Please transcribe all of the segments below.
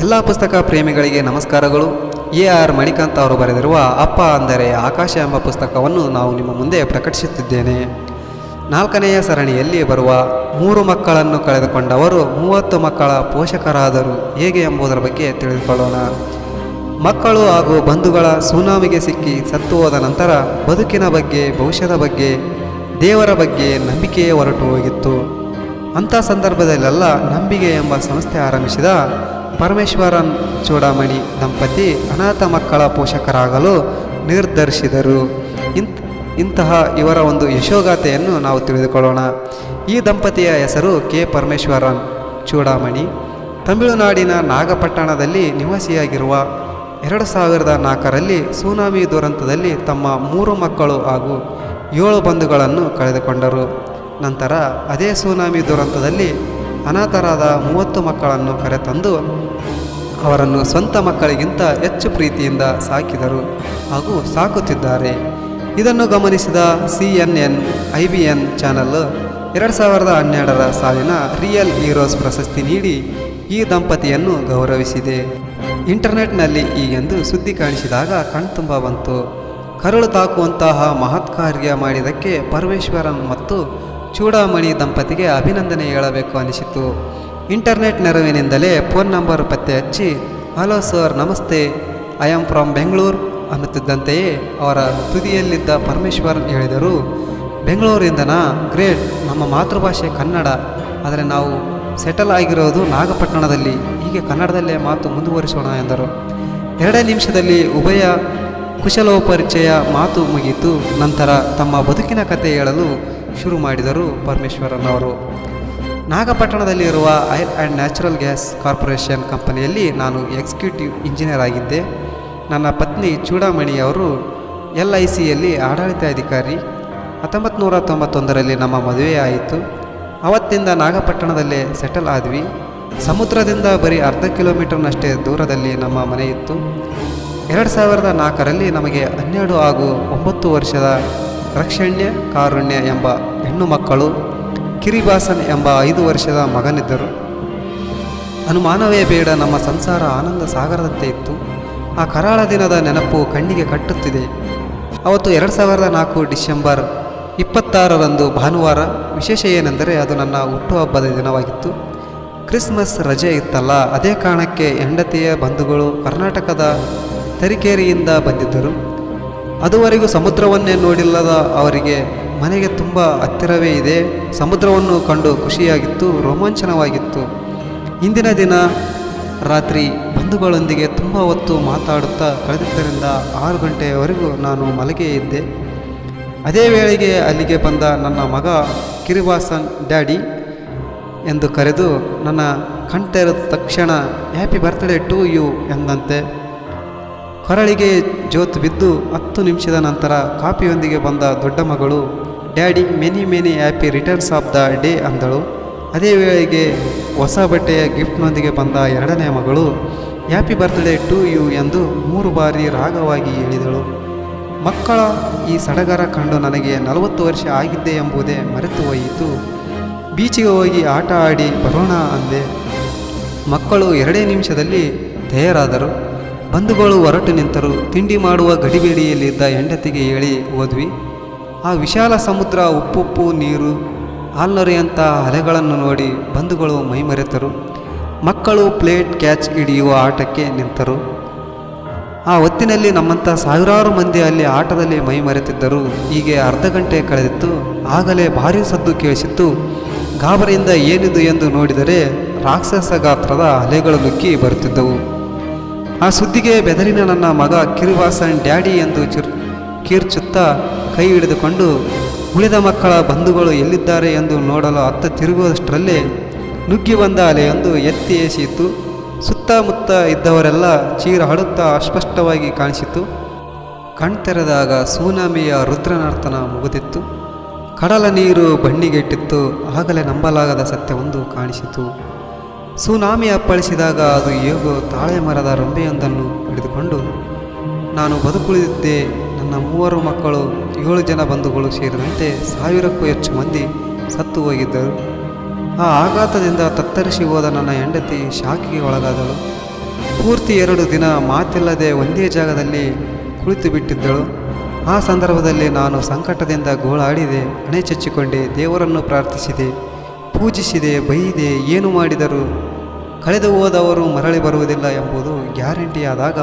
ಎಲ್ಲ ಪುಸ್ತಕ ಪ್ರೇಮಿಗಳಿಗೆ ನಮಸ್ಕಾರಗಳು. ಎ.ಆರ್. ಮಣಿಕಾಂತ್ ಅವರು ಬರೆದಿರುವ ಅಪ್ಪ ಅಂದರೆ ಆಕಾಶ ಎಂಬ ಪುಸ್ತಕವನ್ನು ನಾವು ನಿಮ್ಮ ಮುಂದೆ ಪ್ರಕಟಿಸುತ್ತಿದ್ದೇನೆ. 4ನೆಯ ಸರಣಿಯಲ್ಲಿ ಬರುವ 3 ಮಕ್ಕಳನ್ನು ಕಳೆದುಕೊಂಡವರು 30 ಮಕ್ಕಳ ಪೋಷಕರಾದರು ಹೇಗೆ ಎಂಬುದರ ಬಗ್ಗೆ ತಿಳಿದುಕೊಳ್ಳೋಣ. ಮಕ್ಕಳು ಹಾಗೂ ಬಂಧುಗಳ ಸುನಾಮಿಗೆ ಸಿಕ್ಕಿ ಸತ್ತು ಹೋದ ನಂತರ ಬದುಕಿನ ಬಗ್ಗೆ, ಭವಿಷ್ಯದ ಬಗ್ಗೆ, ದೇವರ ಬಗ್ಗೆ ನಂಬಿಕೆಯೇ ಹೊರಟು ಹೋಗಿತ್ತು. ಅಂಥ ಸಂದರ್ಭದಲ್ಲೆಲ್ಲ ನಂಬಿಕೆ ಎಂಬ ಸಂಸ್ಥೆ ಆರಂಭಿಸಿದ ಪರಮೇಶ್ವರನ್ ಚೂಡಾಮಣಿ ದಂಪತಿ ಅನಾಥ ಮಕ್ಕಳ ಪೋಷಕರಾಗಲು ನಿರ್ಧರಿಸಿದರು. ಇಂತಹ ಇವರ ಒಂದು ಯಶೋಗಾಥೆಯನ್ನು ನಾವು ತಿಳಿದುಕೊಳ್ಳೋಣ. ಈ ದಂಪತಿಯ ಹೆಸರು ಕೆ. ಪರಮೇಶ್ವರನ್ ಚೂಡಾಮಣಿ. ತಮಿಳುನಾಡಿನ ನಾಗಪಟ್ಟಣದಲ್ಲಿ ನಿವಾಸಿಯಾಗಿರುವ 2004ರಲ್ಲಿ ಸುನಾಮಿ ದುರಂತದಲ್ಲಿ ತಮ್ಮ 3 ಮಕ್ಕಳು ಹಾಗೂ 7 ಬಂಧುಗಳನ್ನು ಕಳೆದುಕೊಂಡರು. ನಂತರ ಅದೇ ಸುನಾಮಿ ದುರಂತದಲ್ಲಿ ಅನಾಥರಾದ 30 ಮಕ್ಕಳನ್ನು ಕರೆತಂದು ಅವರನ್ನು ಸ್ವಂತ ಮಕ್ಕಳಿಗಿಂತ ಹೆಚ್ಚು ಪ್ರೀತಿಯಿಂದ ಸಾಕಿದರು ಹಾಗೂ ಸಾಕುತ್ತಿದ್ದಾರೆ. ಇದನ್ನು ಗಮನಿಸಿದ CNN IBN ಚಾನಲ್ 2012ರ ಸಾಲಿನ ರಿಯಲ್ ಹೀರೋಸ್ ಪ್ರಶಸ್ತಿ ನೀಡಿ ಈ ದಂಪತಿಯನ್ನು ಗೌರವಿಸಿದೆ. ಇಂಟರ್ನೆಟ್ನಲ್ಲಿ ಹೀಗೆಂದು ಸುದ್ದಿ ಕಾಣಿಸಿದಾಗ ಕಣ್ತುಂಬ ಬಂತು. ಕರುಳು ತಾಕುವಂತಹ ಮಹತ್ ಕಾರ್ಯ ಮಾಡಿದ್ದಕ್ಕೆ ಪರಮೇಶ್ವರನ್ ಮತ್ತು ಚೂಡಾಮಣಿ ದಂಪತಿಗೆ ಅಭಿನಂದನೆ ಹೇಳಬೇಕು ಅನಿಸಿತು. ಇಂಟರ್ನೆಟ್ ನೆರವಿನಿಂದಲೇ ಫೋನ್ ನಂಬರ್ ಪತ್ತೆ ಹಚ್ಚಿ, ಹಲೋ ಸರ್, ನಮಸ್ತೆ, ಐ ಆಮ್ ಫ್ರಮ್ ಬೆಂಗಳೂರು ಅನ್ನುತ್ತಿದ್ದಂತೆಯೇ ಅವರ ತುದಿಯಲ್ಲಿದ್ದ ಪರಮೇಶ್ವರನ್ ಹೇಳಿದರು, ಬೆಂಗಳೂರಿಂದನಾ? ಗ್ರೇಟ್, ನಮ್ಮ ಮಾತೃಭಾಷೆ ಕನ್ನಡ, ಆದರೆ ನಾವು ಸೆಟಲ್ ಆಗಿರೋದು ನಾಗಪಟ್ಟಣದಲ್ಲಿ, ಹೀಗೆ ಕನ್ನಡದಲ್ಲೇ ಮಾತು ಮುಂದುವರಿಸೋಣ ಎಂದರು. 2 ನಿಮಿಷದಲ್ಲಿ ಉಭಯ ಕುಶಲೋಪರಿಚಯ ಮಾತು ಮುಗಿಯಿತು. ನಂತರ ತಮ್ಮ ಬದುಕಿನ ಕಥೆ ಹೇಳಲು ಶುರು ಮಾಡಿದರು ಪರಮೇಶ್ವರನ್ ಅವರು. ನಾಗಪಟ್ಟಣದಲ್ಲಿರುವ oil and natural gas corporation ಕಂಪನಿಯಲ್ಲಿ ನಾನು ಎಕ್ಸಿಕ್ಯೂಟಿವ್ ಇಂಜಿನಿಯರ್ ಆಗಿದ್ದೆ. ನನ್ನ ಪತ್ನಿ ಚೂಡಾಮಣಿಯವರು LICಯಲ್ಲಿ ಆಡಳಿತಾಧಿಕಾರಿ. 1991ರಲ್ಲಿ ನಮ್ಮ ಮದುವೆ ಆಯಿತು. ಅವತ್ತಿಂದ ನಾಗಪಟ್ಟಣದಲ್ಲೇ ಸೆಟಲ್ ಆದ್ವಿ. ಸಮುದ್ರದಿಂದ ಬರೀ ಅರ್ಧ ಕಿಲೋಮೀಟರ್ನಷ್ಟೇ ದೂರದಲ್ಲಿ ನಮ್ಮ ಮನೆ ಇತ್ತು. 2004ರಲ್ಲಿ ನಮಗೆ 12 ಹಾಗೂ 9 ವರ್ಷದ ರಕ್ಷಣ್ಯ, ಕಾರುಣ್ಯ ಎಂಬ ಹೆಣ್ಣು ಮಕ್ಕಳು, ಕಿರಿಬಾಸನ್ ಎಂಬ 5 ವರ್ಷದ ಮಗನಿದ್ದರು. ಅನುಮಾನವೇ ಬೇಡ, ನಮ್ಮ ಸಂಸಾರ ಆನಂದ ಸಾಗರದಂತೆ ಇತ್ತು. ಆ ಕರಾಳ ದಿನದ ನೆನಪು ಕಣ್ಣಿಗೆ ಕಟ್ಟುತ್ತಿದೆ. ಅವತ್ತು 2004 ಡಿಸೆಂಬರ್ 26ರಂದು ಭಾನುವಾರ. ವಿಶೇಷ ಏನೆಂದರೆ ಅದು ನನ್ನ ಹುಟ್ಟುಹಬ್ಬದ ದಿನವಾಗಿತ್ತು. ಕ್ರಿಸ್ಮಸ್ ರಜೆ ಇತ್ತಲ್ಲ, ಅದೇ ಕಾರಣಕ್ಕೆ ಹೆಂಡತಿಯ ಬಂಧುಗಳು ಕರ್ನಾಟಕದ ತರೀಕೆರೆಯಿಂದ ಬಂದಿದ್ದರು. ಅದುವರೆಗೂ ಸಮುದ್ರವನ್ನೇ ನೋಡಿಲ್ಲದ ಅವರಿಗೆ ಮನೆಗೆ ತುಂಬ ಹತ್ತಿರವೇ ಇದೆ. ಸಮುದ್ರವನ್ನು ಕಂಡು ಖುಷಿಯಾಗಿತ್ತು, ರೋಮಾಂಚನವಾಗಿತ್ತು. ಇಂದಿನ ದಿನ ರಾತ್ರಿ ಬಂಧುಗಳೊಂದಿಗೆ ತುಂಬ ಹೊತ್ತು ಮಾತಾಡುತ್ತಾ ಕಳೆದಿದ್ದರಿಂದ 6 ಗಂಟೆಯವರೆಗೂ ನಾನು ಮಲಗೇ ಇದ್ದೆ. ಅದೇ ವೇಳೆಗೆ ಅಲ್ಲಿಗೆ ಬಂದ ನನ್ನ ಮಗ ಕಿರಿಬಾಸನ್ ಡ್ಯಾಡಿ ಎಂದು ಕರೆದು ನನ್ನ ಕಣ್ತೆರೆದ ತಕ್ಷಣ ಹ್ಯಾಪಿ ಬರ್ತ್ಡೇ ಟು ಯು ಎಂದಂತೆ ಕೊರಳಿಗೆ ಜೋತು ಬಿದ್ದು 10 ನಿಮಿಷದ ನಂತರ ಕಾಫಿಯೊಂದಿಗೆ ಬಂದ ದೊಡ್ಡ ಮಗಳು daddy many happy returns of the day ಅಂದಳು. ಅದೇ ವೇಳೆಗೆ ಹೊಸ ಬಟ್ಟೆಯ ಗಿಫ್ಟ್ನೊಂದಿಗೆ ಬಂದ 2ನೇ ಮಗಳು ಹ್ಯಾಪಿ ಬರ್ತ್ಡೇ ಟು ಯು ಎಂದು 3 ಬಾರಿ ರಾಗವಾಗಿ ಹೇಳಿದಳು. ಮಕ್ಕಳ ಈ ಸಡಗರ ಕಂಡು ನನಗೆ 40 ವರ್ಷ ಆಗಿದ್ದೆ ಎಂಬುದೇ ಮರೆತು ಹೋಯಿತು. ಬೀಚಿಗೆ ಹೋಗಿ ಆಟ ಆಡಿ ಬರೋಣ ಅಂದೆ. ಮಕ್ಕಳು 2 ನಿಮಿಷದಲ್ಲಿ ತಯಾರಾದರು. ಬಂಧುಗಳು ಹೊರಟು ನಿಂತರು. ತಿಂಡಿ ಮಾಡುವ ಗಡಿಬೇಡಿಯಲ್ಲಿದ್ದ ಹೆಂಡತಿಗೆ ಹೇಳಿ ಹೋದ್ವಿ. ಆ ವಿಶಾಲ ಸಮುದ್ರ, ಉಪ್ಪುಪ್ಪು ನೀರು, ಹಾಲ್ನೊರೆಯಂಥ ಅಲೆಗಳನ್ನು ನೋಡಿ ಬಂಧುಗಳು ಮೈಮರೆತರು. ಮಕ್ಕಳು ಪ್ಲೇಟ್ ಕ್ಯಾಚ್ ಹಿಡಿಯುವ ಆಟಕ್ಕೆ ನಿಂತರು. ಆ ಹೊತ್ತಿನಲ್ಲಿ ನಮ್ಮಂಥ ಸಾವಿರಾರು ಮಂದಿ ಅಲ್ಲಿ ಆಟದಲ್ಲಿ ಮೈಮರೆತಿದ್ದರು. ಹೀಗೆ ಅರ್ಧ ಗಂಟೆ ಕಳೆದಿತ್ತು. ಆಗಲೇ ಭಾರೀ ಸದ್ದು ಕೇಳಿಸಿತ್ತು. ಗಾಬರಿಯಿಂದ ಏನಿದು ಎಂದು ನೋಡಿದರೆ ರಾಕ್ಷಸ ಗಾತ್ರದ ಅಲೆಗಳು ನುಗ್ಗಿ ಬರುತ್ತಿದ್ದವು. ಆ ಸುದ್ದಿಗೆ ಬೆದರಿನ ನನ್ನ ಮಗ ಕಿರಿಬಾಸನ್ ಡ್ಯಾಡಿ ಎಂದು ಕೀರ್ಚುತ್ತಾ ಕೈ ಹಿಡಿದುಕೊಂಡು ಉಳಿದ ಮಕ್ಕಳ ಬಂಧುಗಳು ಎಲ್ಲಿದ್ದಾರೆ ಎಂದು ನೋಡಲು ಅತ್ತ ತಿರುಗುವಷ್ಟರಲ್ಲೇ ನುಗ್ಗಿ ಬಂದ ಅಲೆಯೊಂದು ಎತ್ತಿ ಎಸೆಯಿತು. ಸುತ್ತಮುತ್ತ ಇದ್ದವರೆಲ್ಲ ಚೀರಾಡುತ್ತಾ ಅಸ್ಪಷ್ಟವಾಗಿ ಕಾಣಿಸಿತು. ಕಣ್ತೆರೆದಾಗ ಸುನಾಮಿಯ ರುದ್ರನರ್ತನ ಮುಗಿದಿತ್ತು. ಕಡಲ ನೀರು ಬಣ್ಣಿಗೆಟ್ಟಿತ್ತು. ಆಗಲೇ ನಂಬಲಾಗದ ಸತ್ಯವೊಂದು ಕಾಣಿಸಿತು. ಸುನಾಮಿ ಅಪ್ಪಳಿಸಿದಾಗ ಅದು ಹೇಗೋ ತಾಳೆ ಮರದ ರಂಬೆಯೊಂದನ್ನು ಹಿಡಿದುಕೊಂಡು ನಾನು ಬದುಕುಳಿದಿದ್ದೆ. ನನ್ನ 3 ಮಕ್ಕಳು, 7 ಜನ ಬಂಧುಗಳು ಸೇರಿದಂತೆ 1000ಕ್ಕೂ ಹೆಚ್ಚು ಮಂದಿ ಸತ್ತು ಹೋಗಿದ್ದರು. ಆ ಆಘಾತದಿಂದ ತತ್ತರಿಸಿ ಹೋದ ನನ್ನ ಹೆಂಡತಿ ಶಾಕಿಗೆ ಒಳಗಾದಳು. ಪೂರ್ತಿ 2 ದಿನ ಮಾತಿಲ್ಲದೆ ಒಂದೇ ಜಾಗದಲ್ಲಿ ಕುಳಿತು ಬಿಟ್ಟಿದ್ದಳು. ಆ ಸಂದರ್ಭದಲ್ಲಿ ನಾನು ಸಂಕಟದಿಂದ ಗೋಳಾಡಿದೆ, ಹಣೆ ಚಚ್ಚಿಕೊಂಡೆ, ದೇವರನ್ನು ಪ್ರಾರ್ಥಿಸಿದೆ, ಪೂಜಿಸಿದೆ, ಬೈದೆ. ಏನು ಮಾಡಿದರೂ ಕಳೆದು ಹೋದವರು ಮರಳಿ ಬರುವುದಿಲ್ಲ ಎಂಬುದು ಗ್ಯಾರಂಟಿಯಾದಾಗ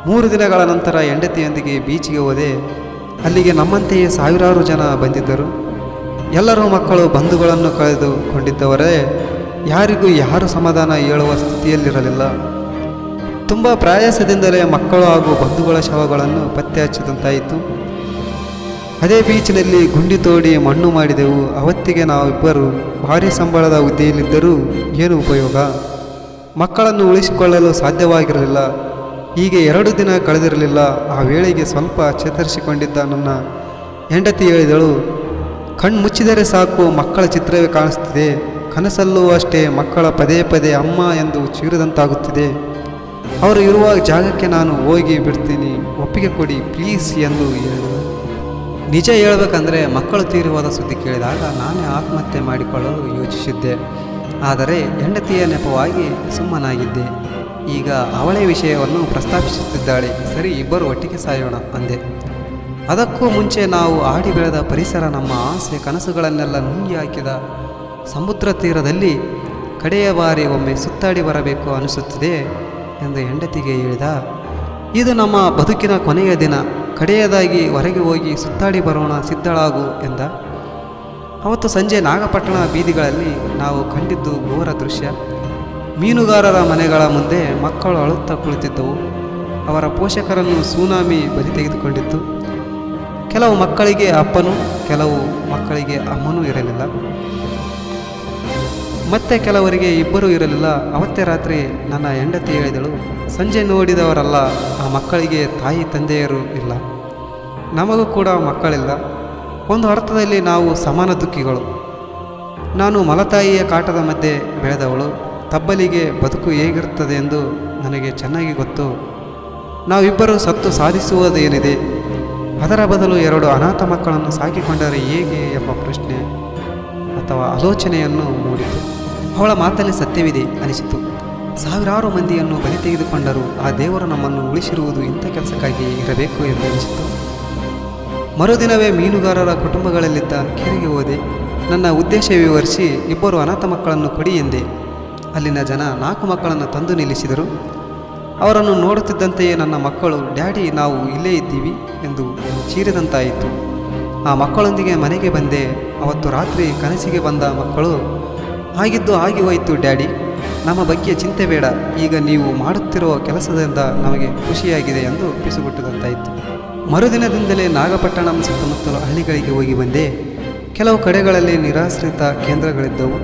3 ದಿನಗಳ ನಂತರ ಹೆಂಡತಿಯೊಂದಿಗೆ ಬೀಚಿಗೆ ಹೋದೆ. ಅಲ್ಲಿಗೆ ನಮ್ಮಂತೆಯೇ ಸಾವಿರಾರು ಜನ ಬಂದಿದ್ದರು. ಎಲ್ಲರೂ ಮಕ್ಕಳು, ಬಂಧುಗಳನ್ನು ಕಳೆದುಕೊಂಡಿದ್ದವರೇ. ಯಾರಿಗೂ ಯಾರು ಸಮಾಧಾನ ಹೇಳುವ ಸ್ಥಿತಿಯಲ್ಲಿರಲಿಲ್ಲ. ತುಂಬ ಪ್ರಯಾಸದಿಂದಲೇ ಮಕ್ಕಳು ಹಾಗೂ ಬಂಧುಗಳ ಶವಗಳನ್ನು ಪತ್ತೆ ಹಚ್ಚಿದಂತಾಯಿತು. ಅದೇ ಬೀಚಿನಲ್ಲಿ ಗುಂಡಿ ತೋಡಿ ಮಣ್ಣು ಮಾಡಿದೆವು. ಅವತ್ತಿಗೆ ನಾವಿಬ್ಬರು ಭಾರೀ ಸಂಬಳದ ಹುದ್ದೆಯಲ್ಲಿದ್ದರೂ ಏನು ಉಪಯೋಗ? ಮಕ್ಕಳನ್ನು ಉಳಿಸಿಕೊಳ್ಳಲು ಸಾಧ್ಯವಾಗಿರಲಿಲ್ಲ. ಹೀಗೆ 2 ದಿನ ಕಳೆದಿರಲಿಲ್ಲ. ಆ ವೇಳೆಗೆ ಸ್ವಲ್ಪ ಚೇತರಿಸಿಕೊಂಡಿದ್ದ ನನ್ನ ಹೆಂಡತಿ ಹೇಳಿದಳು, ಕಣ್ಮುಚ್ಚಿದರೆ ಸಾಕು ಮಕ್ಕಳ ಚಿತ್ರವೇ ಕಾಣಿಸ್ತಿದೆ. ಕನಸಲ್ಲೂ ಅಷ್ಟೇ ಮಕ್ಕಳ ಪದೇ ಪದೇ ಅಮ್ಮ ಎಂದು ಚೀರಿದಂತಾಗುತ್ತಿದೆ. ಅವರು ಇರುವ ಜಾಗಕ್ಕೆ ನಾನು ಹೋಗಿ ಬಿಡ್ತೀನಿ, ಒಪ್ಪಿಗೆ ಕೊಡಿ ಪ್ಲೀಸ್ ಎಂದು ಹೇಳಿದರು. ನಿಜ ಹೇಳಬೇಕಂದ್ರೆ ಮಕ್ಕಳು ತೀರಿ ಹೋದ ಸುದ್ದಿ ಕೇಳಿದಾಗ ನಾನೇ ಆತ್ಮಹತ್ಯೆ ಮಾಡಿಕೊಳ್ಳಲು ಯೋಚಿಸಿದ್ದೆ. ಆದರೆ ಹೆಂಡತಿಯ ನೆಪವಾಗಿ ಸುಮ್ಮನಾಗಿದ್ದೆ. ಈಗ ಅವಳೇ ವಿಷಯವನ್ನು ಪ್ರಸ್ತಾಪಿಸುತ್ತಿದ್ದಾಳೆ. ಸರಿ, ಇಬ್ಬರು ಒಟ್ಟಿಗೆ ಸಾಯೋಣ ಅಂದೆ. ಅದಕ್ಕೂ ಮುಂಚೆ ನಾವು ಆಡಿ ಬೆಳೆದ ಪರಿಸರ, ನಮ್ಮ ಆಸೆ ಕನಸುಗಳನ್ನೆಲ್ಲ ನುಂಗಿ ಹಾಕಿದ ಸಮುದ್ರ ತೀರದಲ್ಲಿ ಕಡೆಯ ಬಾರಿ ಒಮ್ಮೆ ಸುತ್ತಾಡಿ ಬರಬೇಕು ಅನಿಸುತ್ತಿದೆ ಎಂದು ಹೆಂಡತಿಗೆ ಹೇಳಿದ. ಇದು ನಮ್ಮ ಬದುಕಿನ ಕೊನೆಯ ದಿನ, ಕಡೆಯದಾಗಿ ಹೊರಗೆ ಹೋಗಿ ಸುತ್ತಾಡಿ ಬರೋಣ, ಸಿದ್ಧಳಾಗು ಎಂದ. ಅವತ್ತು ಸಂಜೆ ನಾಗಪಟ್ಟಣ ಬೀದಿಗಳಲ್ಲಿ ನಾವು ಕಂಡಿದ್ದು ಘೋರ ದೃಶ್ಯ. ಮೀನುಗಾರರ ಮನೆಗಳ ಮುಂದೆ ಮಕ್ಕಳು ಅಳುತ್ತಾ ಕುಳಿತಿದ್ದವು. ಅವರ ಪೋಷಕರನ್ನು ಸುನಾಮಿ ಬಲಿ ತೆಗೆದುಕೊಂಡಿತ್ತು. ಕೆಲವು ಮಕ್ಕಳಿಗೆ ಅಪ್ಪನೂ, ಕೆಲವು ಮಕ್ಕಳಿಗೆ ಅಮ್ಮನೂ ಇರಲಿಲ್ಲ. ಮತ್ತೆ ಕೆಲವರಿಗೆ ಇಬ್ಬರೂ ಇರಲಿಲ್ಲ. ಅವತ್ತೇ ರಾತ್ರಿ ನನ್ನ ಹೆಂಡತಿ ಹೇಳಿದಳು, ಸಂಜೆ ನೋಡಿದವರಲ್ಲ ಆ ಮಕ್ಕಳಿಗೆ ತಾಯಿ ತಂದೆಯರು ಇಲ್ಲ, ನಮಗೂ ಕೂಡ ಮಕ್ಕಳಿಲ್ಲ. ಒಂದು ಅರ್ಥದಲ್ಲಿ ನಾವು ಸಮಾನ ದುಃಖಿಗಳು. ನಾನು ಮಲತಾಯಿಯ ಕಾಟದ ಮಧ್ಯೆ ಬೆಳೆದವಳು. ತಬ್ಬಲಿಗೆ ಬದುಕು ಹೇಗಿರುತ್ತದೆ ಎಂದು ನನಗೆ ಚೆನ್ನಾಗಿ ಗೊತ್ತು. ನಾವಿಬ್ಬರೂ ಸತ್ತು ಸಾಧಿಸುವುದೇನಿದೆ? ಅದರ ಬದಲು 2 ಅನಾಥ ಮಕ್ಕಳನ್ನು ಸಾಕಿಕೊಂಡರೆ ಹೇಗೆ ಎಂಬ ಪ್ರಶ್ನೆ ಅಥವಾ ಆಲೋಚನೆಯನ್ನು ಮೂಡಿತು. ಅವಳ ಮಾತಲ್ಲಿ ಸತ್ಯವಿದೆ ಅನಿಸಿತು. ಸಾವಿರಾರು ಮಂದಿಯನ್ನು ಬಲಿ ತೆಗೆದುಕೊಂಡರೂ ಆ ದೇವರು ನಮ್ಮನ್ನು ಉಳಿಸಿರುವುದು ಇಂಥ ಕೆಲಸಕ್ಕಾಗಿ ಇರಬೇಕು ಎಂದು ಅನಿಸಿತು. ಮರುದಿನವೇ ಮೀನುಗಾರರ ಕುಟುಂಬಗಳಲ್ಲಿದ್ದ ಕೆರೆಗೆ ಹೋದೆ. ನನ್ನ ಉದ್ದೇಶ ವಿವರಿಸಿ, 2 ಅನಾಥ ಮಕ್ಕಳನ್ನು ಕೊಡಿ ಎಂದೆ. ಅಲ್ಲಿನ ಜನ 4 ಮಕ್ಕಳನ್ನು ತಂದು ನಿಲ್ಲಿಸಿದರು. ಅವರನ್ನು ನೋಡುತ್ತಿದ್ದಂತೆಯೇ ನನ್ನ ಮಕ್ಕಳು, ಡ್ಯಾಡಿ ನಾವು ಇಲ್ಲೇ ಇದ್ದೀವಿ ಎಂದು ಚೀರಿದಂತಾಯಿತು. ಆ ಮಕ್ಕಳೊಂದಿಗೆ ಮನೆಗೆ ಬಂದೆ. ಅವತ್ತು ರಾತ್ರಿ ಕನಸಿಗೆ ಬಂದ ಮಕ್ಕಳು, ಆಗಿದ್ದು ಆಗಿ ಹೋಯಿತು ಡ್ಯಾಡಿ, ನಮ್ಮ ಬಗ್ಗೆ ಚಿಂತೆ ಬೇಡ, ಈಗ ನೀವು ಮಾಡುತ್ತಿರುವ ಕೆಲಸದಿಂದ ನಮಗೆ ಖುಷಿಯಾಗಿದೆ ಎಂದು ಪಿಸುಗುಟ್ಟದಂತಾಯಿತು. ಮರುದಿನದಿಂದಲೇ ನಾಗಪಟ್ಟಣಂ ಸುತ್ತಮುತ್ತಲ ಹಳ್ಳಿಗಳಿಗೆ ಹೋಗಿ ಬಂದೆ. ಕೆಲವು ಕಡೆಗಳಲ್ಲಿ ನಿರಾಶ್ರಿತ ಕೇಂದ್ರಗಳಿದ್ದವು.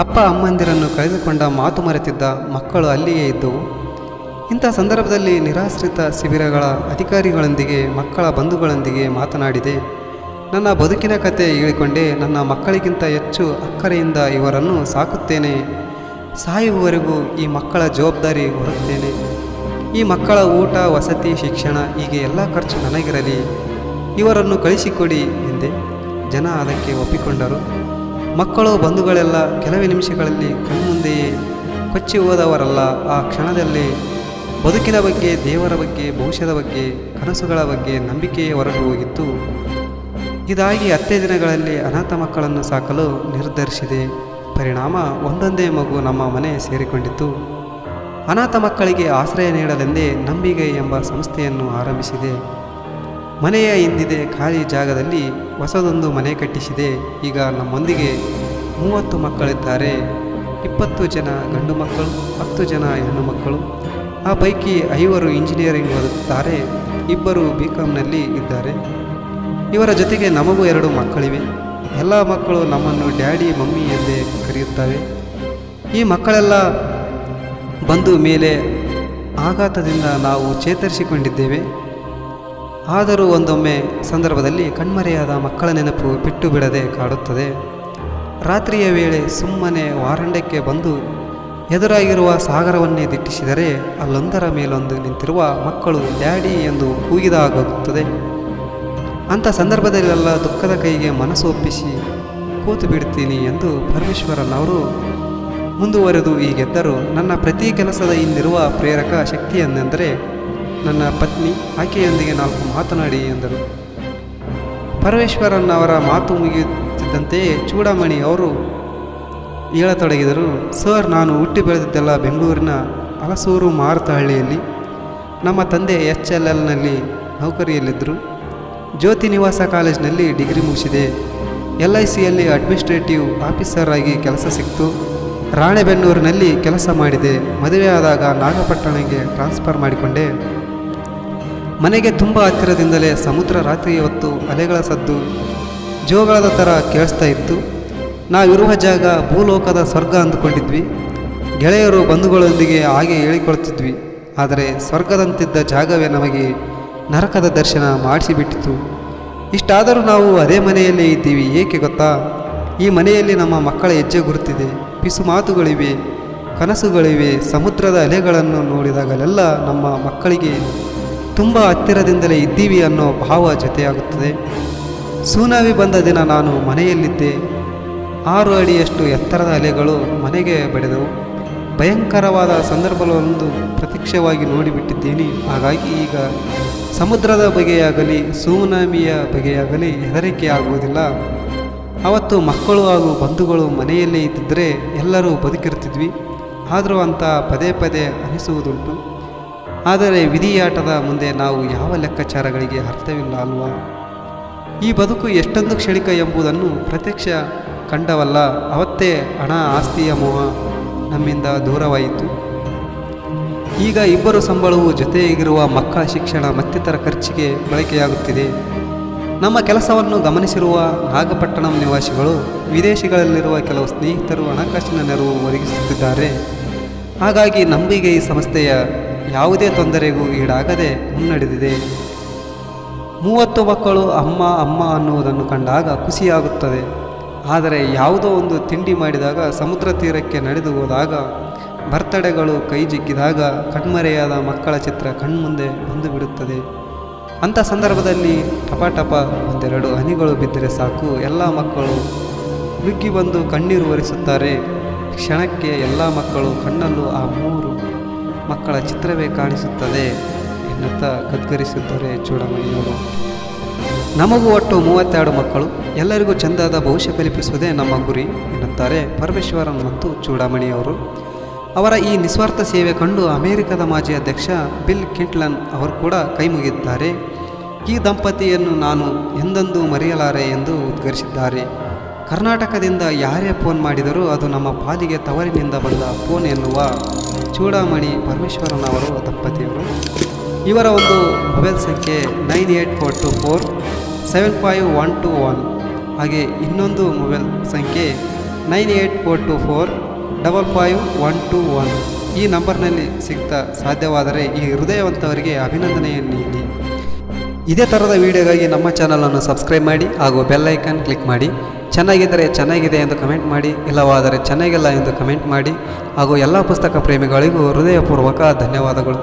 ಅಪ್ಪ ಅಮ್ಮಂದಿರನ್ನು ಕಳೆದುಕೊಂಡ ಮಾತು ಮರೆತಿದ್ದ ಮಕ್ಕಳು ಅಲ್ಲಿಯೇ ಇದ್ದವು. ಇಂಥ ಸಂದರ್ಭದಲ್ಲಿ ನಿರಾಶ್ರಿತ ಶಿಬಿರಗಳ ಅಧಿಕಾರಿಗಳೊಂದಿಗೆ, ಮಕ್ಕಳ ಬಂಧುಗಳೊಂದಿಗೆ ಮಾತನಾಡಿದೆ. ನನ್ನ ಬದುಕಿನ ಕತೆ ಹೇಳಿಕೊಂಡೆ. ನನ್ನ ಮಕ್ಕಳಿಗಿಂತ ಹೆಚ್ಚು ಅಕ್ಕರೆಯಿಂದ ಇವರನ್ನು ಸಾಕುತ್ತೇನೆ. ಸಾಯುವವರೆಗೂ ಈ ಮಕ್ಕಳ ಜವಾಬ್ದಾರಿ ಹೊರುತ್ತೇನೆ. ಈ ಮಕ್ಕಳ ಊಟ, ವಸತಿ, ಶಿಕ್ಷಣ ಹೀಗೆ ಎಲ್ಲ ಖರ್ಚು ನನಗಿರಲಿ. ಇವರನ್ನು ಕಳಿಸಿಕೊಡಿ ಎಂದೆ. ಜನ ಅದಕ್ಕೆ ಒಪ್ಪಿಕೊಂಡರು. ಮಕ್ಕಳು, ಬಂಧುಗಳೆಲ್ಲ ಕೆಲವೇ ನಿಮಿಷಗಳಲ್ಲಿ ಕಣ್ಮುಂದೆಯೇ ಕೊಚ್ಚಿ ಹೋದವರಲ್ಲ. ಆ ಕ್ಷಣದಲ್ಲಿ ಬದುಕಿನ ಬಗ್ಗೆ, ದೇವರ ಬಗ್ಗೆ, ಭವಿಷ್ಯದ ಬಗ್ಗೆ, ಕನಸುಗಳ ಬಗ್ಗೆ ನಂಬಿಕೆಯೇ ಹೊರಟು ಹೋಗಿತ್ತು. ಇದಾಗಿ 10 ದಿನಗಳಲ್ಲಿ ಅನಾಥ ಮಕ್ಕಳನ್ನು ಸಾಕಲು ನಿರ್ಧರಿಸಿದೆ. ಪರಿಣಾಮ ಒಂದೊಂದೇ ಮಗು ನಮ್ಮ ಮನೆ ಸೇರಿಕೊಂಡಿತ್ತು. ಅನಾಥ ಮಕ್ಕಳಿಗೆ ಆಶ್ರಯ ನೀಡಲೆಂದೇ ನಂಬಿಕೆ ಎಂಬ ಸಂಸ್ಥೆಯನ್ನು ಆರಂಭಿಸಿದೆ. ಮನೆಯ ಹಿಂದಿದೆ ಖಾಲಿ ಜಾಗದಲ್ಲಿ ಹೊಸದೊಂದು ಮನೆ ಕಟ್ಟಿಸಿದೆ. ಈಗ ನಮ್ಮೊಂದಿಗೆ 30 ಮಕ್ಕಳಿದ್ದಾರೆ. 20 ಜನ ಗಂಡು ಮಕ್ಕಳು, 10 ಜನ ಹೆಣ್ಣು ಮಕ್ಕಳು. ಆ ಪೈಕಿ 5 ಇಂಜಿನಿಯರಿಂಗ್ ಓದುತ್ತಾರೆ, 2 BComನಲ್ಲಿ ಇದ್ದಾರೆ. ಇವರ ಜೊತೆಗೆ ನಮಗೂ 2 ಮಕ್ಕಳಿವೆ. ಎಲ್ಲ ಮಕ್ಕಳು ನಮ್ಮನ್ನು ಡ್ಯಾಡಿ, ಮಮ್ಮಿ ಎಂದೇ ಕರೆಯುತ್ತವೆ. ಈ ಮಕ್ಕಳೆಲ್ಲ ಬಂದು ಮೇಲೆ ಆಘಾತದಿಂದ ನಾವು ಚೇತರಿಸಿಕೊಂಡಿದ್ದೇವೆ. ಆದರೂ ಒಂದೊಮ್ಮೆ ಸಂದರ್ಭದಲ್ಲಿ ಕಣ್ಮರೆಯಾದ ಮಕ್ಕಳ ನೆನಪು ಬಿಟ್ಟು ಬಿಡದೆ ಕಾಡುತ್ತದೆ. ರಾತ್ರಿಯ ವೇಳೆ ಸುಮ್ಮನೆ ವಾರಂಡಕ್ಕೆ ಬಂದು ಎದುರಾಗಿರುವ ಸಾಗರವನ್ನೇ ದಿಟ್ಟಿಸಿದರೆ ಅಲ್ಲೊಂದರ ಮೇಲೊಂದು ನಿಂತಿರುವ ಮಕ್ಕಳು ಡ್ಯಾಡಿ ಎಂದು ಕೂಗಿದಾಗುತ್ತದೆ. ಅಂಥ ಸಂದರ್ಭದಲ್ಲೆಲ್ಲ ದುಃಖದ ಕೈಗೆ ಮನಸ್ಸು ಒಪ್ಪಿಸಿ ಕೂತು ಬಿಡ್ತೀನಿ ಎಂದು ಪರಮೇಶ್ವರನವರು ಮುಂದುವರೆದು ಹೀಗೆದ್ದರು. ನನ್ನ ಪ್ರತಿ ಕೆಲಸದ ಹಿಂದಿರುವ ಪ್ರೇರಕ ಶಕ್ತಿಯೆಂದರೆ ನನ್ನ ಪತ್ನಿ. ಆಕೆಯೊಂದಿಗೆ 4 ಮಾತನಾಡಿ ಎಂದರು. ಪರಮೇಶ್ವರನ್ ಅವರ ಮಾತು ಮುಗಿಯುತ್ತಿದ್ದಂತೆಯೇ ಚೂಡಾಮಣಿ ಅವರು ಹೇಳತೊಡಗಿದರು. ಸರ್, ನಾನು ಹುಟ್ಟಿ ಬೆಳೆದಿದ್ದೆಲ್ಲ ಬೆಂಗಳೂರಿನ ಹಲಸೂರು ಮಾರುತಹಳ್ಳಿಯಲ್ಲಿ. ನಮ್ಮ ತಂದೆ HLLನಲ್ಲಿ ನೌಕರಿಯಲ್ಲಿದ್ದರು. ಜ್ಯೋತಿ ನಿವಾಸ ಕಾಲೇಜಿನಲ್ಲಿ ಡಿಗ್ರಿ ಮುಗಿಸಿದೆ. LICಯಲ್ಲಿ ಅಡ್ಮಿನಿಸ್ಟ್ರೇಟಿವ್ ಆಫೀಸರ್ ಆಗಿ ಕೆಲಸ ಸಿಕ್ತು. ರಾಣೆಬೆನ್ನೂರಿನಲ್ಲಿ ಕೆಲಸ ಮಾಡಿದೆ. ಮದುವೆಯಾದಾಗ ನಾಗಪಟ್ಟಣಕ್ಕೆ ಟ್ರಾನ್ಸ್ಫರ್ ಮಾಡಿಕೊಂಡೆ. ಮನೆಗೆ ತುಂಬ ಹತ್ತಿರದಿಂದಲೇ ಸಮುದ್ರ. ರಾತ್ರಿಯ ಹೊತ್ತು ಅಲೆಗಳ ಸದ್ದು ಜೋಗಳದ ಥರ ಕೇಳಿಸ್ತಾ ಇತ್ತು. ನಾವಿರುವ ಜಾಗ ಭೂಲೋಕದ ಸ್ವರ್ಗ ಅಂದುಕೊಂಡಿದ್ವಿ. ಗೆಳೆಯರು ಬಂಧುಗಳೊಂದಿಗೆ ಹಾಗೆ ಹೇಳಿಕೊಳ್ತಿದ್ವಿ. ಆದರೆ ಸ್ವರ್ಗದಂತಿದ್ದ ಜಾಗವೇ ನಮಗೆ ನರಕದ ದರ್ಶನ ಮಾಡಿಸಿಬಿಟ್ಟಿತು. ಇಷ್ಟಾದರೂ ನಾವು ಅದೇ ಮನೆಯಲ್ಲೇ ಇದ್ದೀವಿ. ಏಕೆ ಗೊತ್ತಾ? ಈ ಮನೆಯಲ್ಲಿ ನಮ್ಮ ಮಕ್ಕಳ ಹೆಜ್ಜೆ ಗುರುತಿದೆ, ಪಿಸು ಮಾತುಗಳಿವೆ, ಕನಸುಗಳಿವೆ. ಸಮುದ್ರದ ಅಲೆಗಳನ್ನು ನೋಡಿದಾಗಲೆಲ್ಲ ನಮ್ಮ ಮಕ್ಕಳಿಗೆ ತುಂಬ ಹತ್ತಿರದಿಂದಲೇ ಇದ್ದೀವಿ ಅನ್ನೋ ಭಾವ ಜೊತೆಯಾಗುತ್ತದೆ. ಸುನಾಮಿ ಬಂದ ದಿನ ನಾನು ಮನೆಯಲ್ಲಿದ್ದೆ. 6 ಅಡಿಯಷ್ಟು ಎತ್ತರದ ಅಲೆಗಳು ಮನೆಗೆ ಬಡಿದವು. ಭಯಂಕರವಾದ ಸಂದರ್ಭವೊಂದು ಪ್ರತ್ಯಕ್ಷವಾಗಿ ನೋಡಿಬಿಟ್ಟಿದ್ದೀನಿ. ಹಾಗಾಗಿ ಈಗ ಸಮುದ್ರದ ಬಗೆಯಾಗಲಿ ಸುನಾಮಿಯ ಬಗೆಯಾಗಲಿ ಹೆದರಿಕೆ ಆಗುವುದಿಲ್ಲ. ಅವತ್ತು ಮಕ್ಕಳು ಹಾಗೂ ಬಂಧುಗಳು ಮನೆಯಲ್ಲೇ ಇದ್ದಿದ್ದರೆ ಎಲ್ಲರೂ ಬದುಕಿರ್ತಿದ್ವಿ. ಆದರೂ ಅಂತ ಪದೇ ಪದೇ ಅನಿಸುವುದುಂಟು. ಆದರೆ ವಿಧಿಯಾಟದ ಮುಂದೆ ನಾವು ಯಾವ ಲೆಕ್ಕಾಚಾರಗಳಿಗೆ ಅರ್ಥವಿಲ್ಲ ಅಲ್ವಾ? ಈ ಬದುಕು ಎಷ್ಟೊಂದು ಕ್ಷಣಿಕ ಎಂಬುದನ್ನು ಪ್ರತ್ಯಕ್ಷ ಕಂಡವಲ್ಲ. ಅವತ್ತೇ ಹಣ ಆಸ್ತಿಯ ಮೋಹ ನಮ್ಮಿಂದ ದೂರವಾಯಿತು. ಈಗ ಇಬ್ಬರು ಸಂಬಳವು ಜೊತೆಗಿರುವ ಮಕ್ಕಳ ಶಿಕ್ಷಣ ಮತ್ತಿತರ ಖರ್ಚಿಗೆ ಬಳಕೆಯಾಗುತ್ತಿದೆ. ನಮ್ಮ ಕೆಲಸವನ್ನು ಗಮನಿಸಿರುವ ನಾಗಪಟ್ಟಣಂ ನಿವಾಸಿಗಳು ವಿದೇಶಗಳಲ್ಲಿರುವ ಕೆಲವು ಸ್ನೇಹಿತರು ಹಣಕಾಸಿನ ನೆರವು ಒದಗಿಸುತ್ತಿದ್ದಾರೆ. ಹಾಗಾಗಿ ನಂಬಿಕೆ ಈ ಸಂಸ್ಥೆಯ ಯಾವುದೇ ತೊಂದರೆಗೂ ಈಡಾಗದೆ ಮುನ್ನಡೆದಿದೆ. 30 ಮಕ್ಕಳು ಅಮ್ಮ ಅಮ್ಮ ಅನ್ನುವುದನ್ನು ಕಂಡಾಗ ಖುಷಿಯಾಗುತ್ತದೆ. ಆದರೆ ಯಾವುದೋ ಒಂದು ತಿಂಡಿ ಮಾಡಿದಾಗ, ಸಮುದ್ರ ತೀರಕ್ಕೆ ನಡೆದು ಹೋದಾಗ, ಬರ್ತಡೆಗಳು ಕೈ ಜಿಕ್ಕಿದಾಗ ಕಣ್ಮರೆಯಾದ ಮಕ್ಕಳ ಚಿತ್ರ ಕಣ್ಮುಂದೆ ಬಂದು ಬಿಡುತ್ತದೆ. ಅಂಥ ಸಂದರ್ಭದಲ್ಲಿ ಟಪ ಒಂದೆರಡು ಹನಿಗಳು ಬಿದ್ದರೆ ಸಾಕು, ಎಲ್ಲ ಮಕ್ಕಳು ನುಗ್ಗಿ ಬಂದು ಕಣ್ಣೀರು ಒರೆಸುತ್ತಾರೆ. ಕ್ಷಣಕ್ಕೆ ಎಲ್ಲ ಮಕ್ಕಳು ಕಣ್ಣಲ್ಲೂ ಆ 3 ಮಕ್ಕಳ ಚಿತ್ರವೇ ಕಾಣಿಸುತ್ತದೆ ಎನ್ನುತ್ತಾ ಗದ್ಗರಿಸಿದ್ದಾರೆ ಚೂಡಾಮಣಿಯವರು. ನಮಗೂ ಒಟ್ಟು 32 ಮಕ್ಕಳು. ಎಲ್ಲರಿಗೂ ಚೆಂದಾದ ಭವಿಷ್ಯ ಕಲ್ಪಿಸುವುದೇ ನಮ್ಮ ಗುರಿ ಎನ್ನುತ್ತಾರೆ ಪರಮೇಶ್ವರನ್ ಮತ್ತು ಚೂಡಾಮಣಿಯವರು. ಅವರ ಈ ನಿಸ್ವಾರ್ಥ ಸೇವೆ ಕಂಡು ಅಮೆರಿಕದ ಮಾಜಿ ಅಧ್ಯಕ್ಷ ಬಿಲ್ ಕ್ಲಿಂಟನ್ ಅವರು ಕೂಡ ಕೈ ಮುಗಿದಿದ್ದಾರೆ. ಈ ದಂಪತಿಯನ್ನು ನಾನು ಎಂದೆಂದೂ ಮರೆಯಲಾರೆ ಎಂದು ಉದ್ಘರಿಸಿದ್ದಾರೆ. ಕರ್ನಾಟಕದಿಂದ ಯಾರೇ ಫೋನ್ ಮಾಡಿದರೂ ಅದು ನಮ್ಮ ಪಾಲಿಗೆ ತವರಿನಿಂದ ಬಂದ ಫೋನ್ ಎನ್ನುವ ಚೂಡಾಮಣಿ ಪರಮೇಶ್ವರನ್ ಅವರು ದಂಪತಿಯವರು. ಇವರ ಒಂದು ಮೊಬೈಲ್ ಸಂಖ್ಯೆ 9842475121. ಹಾಗೆ ಇನ್ನೊಂದು ಮೊಬೈಲ್ ಸಂಖ್ಯೆ 9842455121. ಈ ನಂಬರ್ನಲ್ಲಿ ಸಿಗ್ತಾ ಸಾಧ್ಯವಾದರೆ ಈ ಹೃದಯವಂತವರಿಗೆ ಅಭಿನಂದನೆಯನ್ನು ನೀಡಿ. ಇದೇ ಥರದ ವಿಡಿಯೋಗಾಗಿ ನಮ್ಮ ಚಾನಲನ್ನು ಸಬ್ಸ್ಕ್ರೈಬ್ ಮಾಡಿ ಹಾಗೂ ಬೆಲ್ ಐಕಾನ್ ಕ್ಲಿಕ್ ಮಾಡಿ. ಚೆನ್ನಾಗಿದ್ದರೆ ಚೆನ್ನಾಗಿದೆ ಎಂದು ಕಮೆಂಟ್ ಮಾಡಿ, ಇಲ್ಲವಾದರೆ ಚೆನ್ನಾಗಿಲ್ಲ ಎಂದು ಕಮೆಂಟ್ ಮಾಡಿ. ಹಾಗೂ ಎಲ್ಲ ಪುಸ್ತಕ ಪ್ರೇಮಿಗಳಿಗೂ ಹೃದಯಪೂರ್ವಕ ಧನ್ಯವಾದಗಳು.